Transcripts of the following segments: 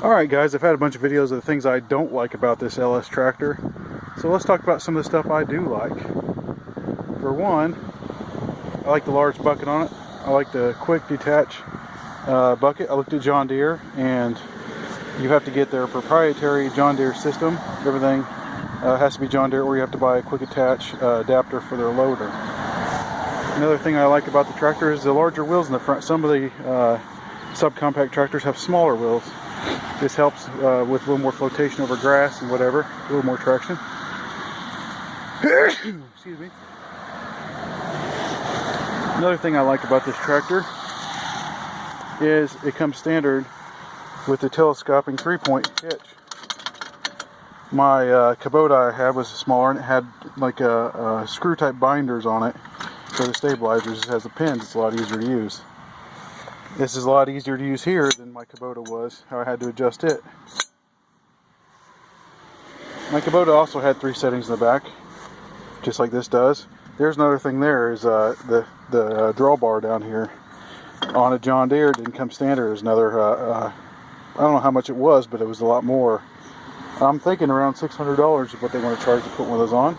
Alright guys, I've had a bunch of videos of the things I don't like about this LS tractor. So let's talk about some of the stuff I do like. For one, I like the large bucket on it. I like the quick detach bucket. I looked at John Deere, and you have to get their proprietary John Deere system. Everything has to be John Deere, or you have to buy a quick attach adapter for their loader. Another thing I like about the tractor is the larger wheels in the front. Some of the subcompact tractors have smaller wheels. This helps with a little more flotation over grass and whatever, a little more traction. Excuse me. Another thing I like about this tractor is it comes standard with the telescoping 3-point hitch. My Kubota I had was smaller, and it had like a screw type binders on it for the stabilizers. It has the pins. It's a lot easier to use. This is a lot easier to use here than my Kubota was, how I had to adjust it. My Kubota also had 3 settings in the back, just like this does. There's another thing there is the drawbar down here. On a John Deere, it didn't come standard. There's another, I don't know how much it was, but it was a lot more. I'm thinking around $600 is what they want to charge to put one of those on.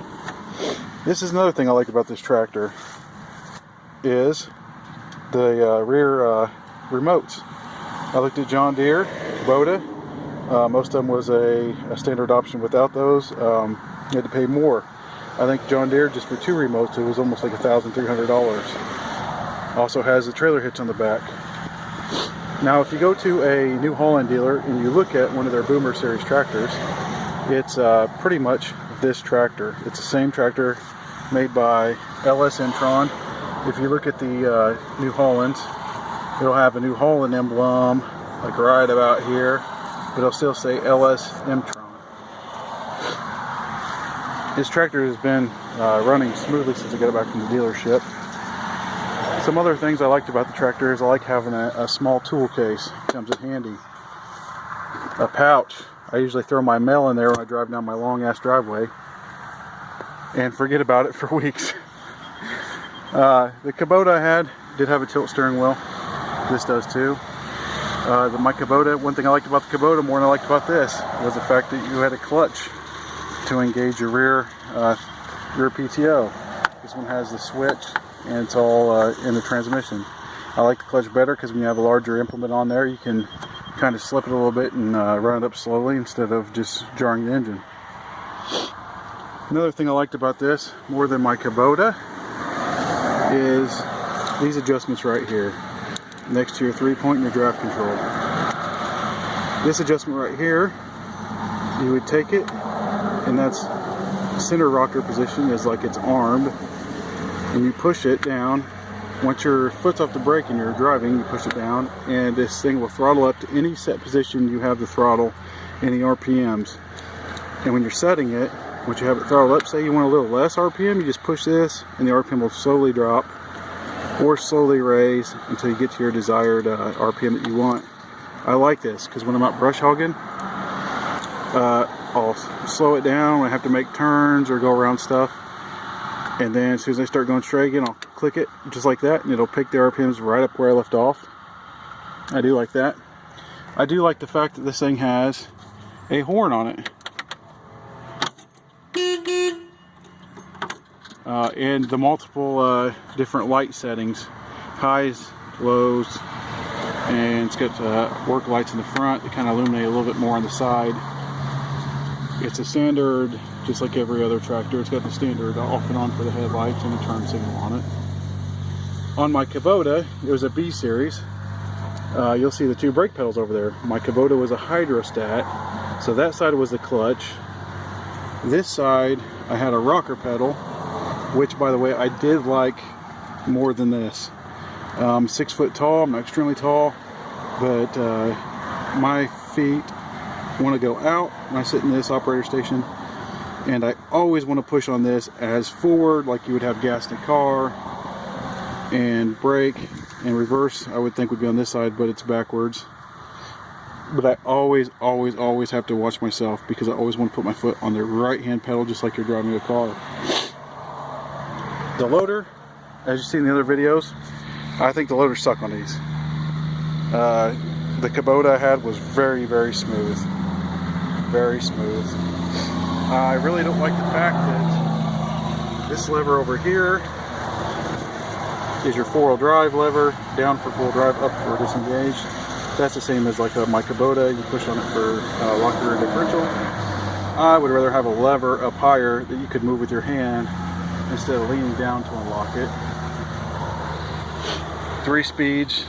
This is another thing I like about this tractor, is the rear remotes. I looked at John Deere, Kubota. Most of them was a standard option without those. You had to pay more. I think John Deere, just for 2 remotes, it was almost like $1,300. Also has a trailer hitch on the back. Now if you go to a New Holland dealer and you look at one of their Boomer series tractors, it's pretty much this tractor. It's the same tractor made by LS Entron. If you look at the New Hollands, it'll have a New Holland emblem, like right about here, but it'll still say LS Entron. This tractor has been running smoothly since I got it back from the dealership. Some other things I liked about the tractor is I like having a small tool case. It comes in handy. A pouch. I usually throw my mail in there when I drive down my long ass driveway and forget about it for weeks. The Kubota I had did have a tilt steering wheel. This does too. My Kubota, one thing I liked about the Kubota more than I liked about this was the fact that you had a clutch to engage your rear PTO. This one has the switch, and it's all in the transmission. I like the clutch better because when you have a larger implement on there, you can kind of slip it a little bit and run it up slowly instead of just jarring the engine. Another thing I liked about this more than my Kubota is these adjustments right here next to your 3-point and your draft control. This adjustment right here, you would take it, and that's center rocker position is like it's armed, and you push it down. Once your foot's off the brake and you're driving, you push it down, and this thing will throttle up to any set position you have the throttle, any RPMs. And when you're setting it, once you have it throttled up, say you want a little less RPM, you just push this and the RPM will slowly drop or slowly raise until you get to your desired RPM that you want. I like this because when I'm out brush hogging, I'll slow it down when I have to make turns or go around stuff, and then as soon as I start going straight again, I'll click it just like that and it'll pick the RPMs right up where I left off. I do like that. I do like the fact that this thing has a horn on it. And the multiple different light settings, highs, lows, and it's got work lights in the front that kind of illuminate a little bit more on the side. It's a standard, just like every other tractor. It's got the standard off and on for the headlights and the turn signal on it. On my Kubota, it was a B series. You'll see the 2 brake pedals over there. My Kubota was a hydrostat, so that side was the clutch. This side, I had a rocker pedal, which, by the way, I did like more than this. 6 foot tall, I'm not extremely tall, but my feet want to go out when I sit in this operator station, and I always want to push on this as forward, like you would have gas in a car, and brake and reverse I would think would be on this side, but it's backwards. But I always have to watch myself because I always want to put my foot on the right hand pedal just like you're driving a car. The loader, as you see in the other videos, I think the loaders suck on these. the Kubota I had was very, very smooth. Very smooth. I really don't like the fact that this lever over here is your 4-wheel drive lever, down for full drive, up for disengaged. That's the same as like my Kubota. You push on it for lock the rear differential. I would rather have a lever up higher that you could move with your hand instead of leaning down to unlock it. 3 speeds,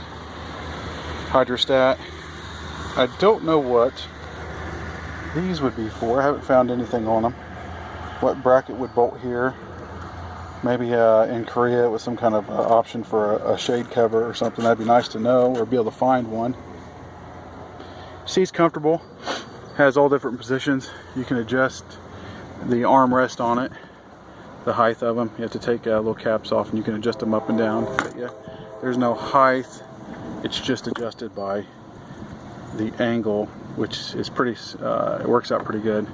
hydrostat. I don't know what these would be for. I haven't found anything on them. What bracket would bolt here? Maybe in Korea it was some kind of option for a shade cover or something. That'd be nice to know, or be able to find one. Seat's comfortable. Has all different positions. You can adjust the armrest on it, the height of them. You have to take little caps off and you can adjust them up and down. But yeah, there's no height. It's just adjusted by the angle, which is pretty, it works out pretty good.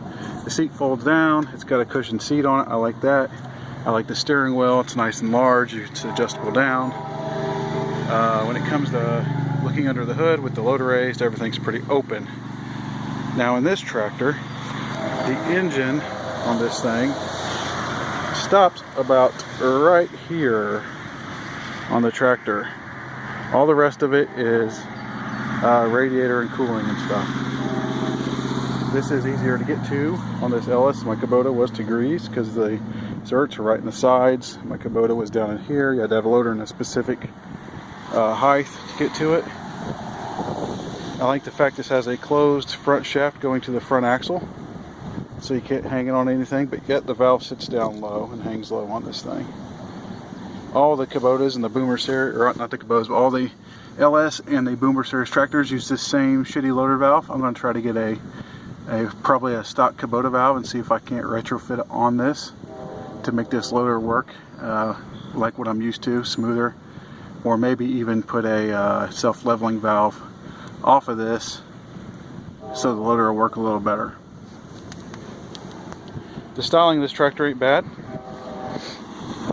The seat folds down. It's got a cushioned seat on it. I like that. I like the steering wheel. It's nice and large. It's adjustable down. When it comes to looking under the hood with the loader raised, everything's pretty open. Now in this tractor, the engine on this thing stops about right here on the tractor. All the rest of it is radiator and cooling and stuff. This is easier to get to on this LS. My Kubota was to grease because the zerks are right in the sides. My Kubota was down in here. You had to have a loader in a specific height to get to it. I like the fact this has a closed front shaft going to the front axle, so you can't hang it on anything, but yet the valve sits down low and hangs low on this thing. All the Kubotas and the Boomer series, or not the Kubotas, but all the LS and the Boomer series tractors use this same shitty loader valve. I'm going to try to get probably a stock Kubota valve and see if I can't retrofit it on this to make this loader work like what I'm used to, smoother, or maybe even put a self-leveling valve off of this so the loader will work a little better. The styling of this tractor ain't bad.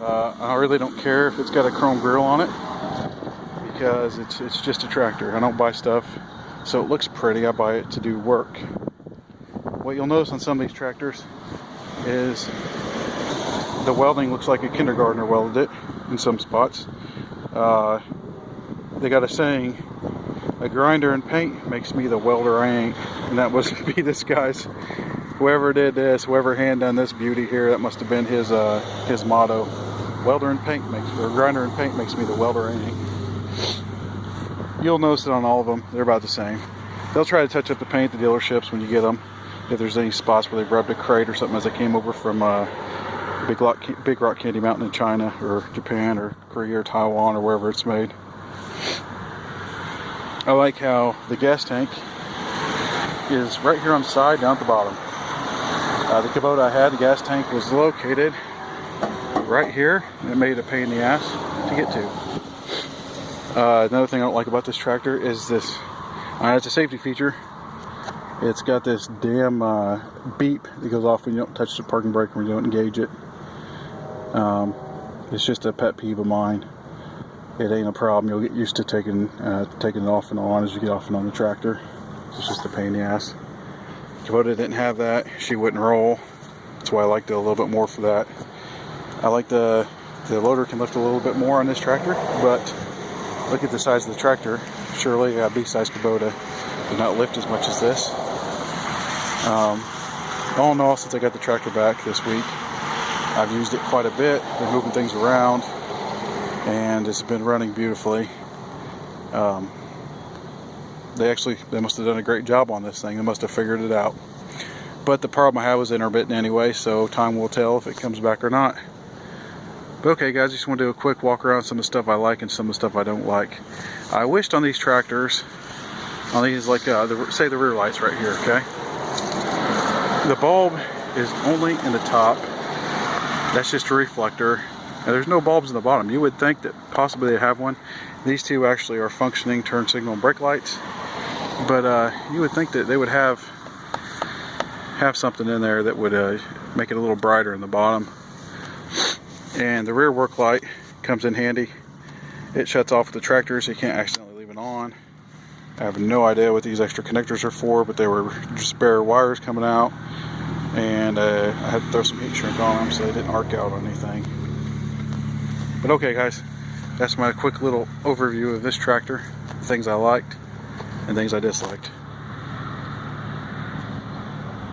I really don't care if it's got a chrome grille on it, because it's just a tractor. I don't buy stuff so it looks pretty. I buy it to do work. What you'll notice on some of these tractors is the welding looks like a kindergartner welded it in some spots. They got a saying, a grinder and paint makes me the welder I ain't, and that must be this guy's. Whoever did this, whoever hand done this beauty here, that must have been his motto. Welder and paint makes, or grinder and paint makes me the welder I ain't. You'll notice it on all of them. They're about the same. They'll try to touch up the paint at the dealerships when you get them. If there's any spots where they've rubbed a crate or something as they came over from Big Rock Candy Mountain in China or Japan or Korea or Taiwan or wherever it's made. I like how the gas tank is right here on the side, down at the bottom. The Kubota I had, the gas tank was located right here, and it made it a pain in the ass to get to. Another thing I don't like about this tractor is this, it's a safety feature. It's got this damn beep that goes off when you don't touch the parking brake, when you don't engage it. It's just a pet peeve of mine. It ain't a problem. You'll get used to taking it off and on as you get off and on the tractor. It's just a pain in the ass. Kubota didn't have that. She wouldn't roll. That's why I liked it a little bit more for that. I like the loader can lift a little bit more on this tractor, but look at the size of the tractor. Surely a B-size Kubota did not lift as much as this. All in all, since I got the tractor back this week, I've used it quite a bit. Been moving things around, and it's been running beautifully. They must have done a great job on this thing. They must have figured it out. But the problem I had was intermittent anyway, so time will tell if it comes back or not. But okay guys, I just want to do a quick walk around some of the stuff I like and some of the stuff I don't like. I wished on these tractors, on these like say the rear lights right here, okay? The bulb is only in the top. That's just a reflector. And there's no bulbs in the bottom. You would think that possibly they have one. These two actually are functioning turn signal and brake lights. But you would think that they would have something in there that would make it a little brighter in the bottom. And the rear work light comes in handy. It shuts off the tractor so you can't accidentally leave it on. I have no idea what these extra connectors are for, but they were just spare wires coming out, and I had to throw some heat shrink on them so they didn't arc out on anything. But okay guys, that's my quick little overview of this tractor, things I liked and things I disliked.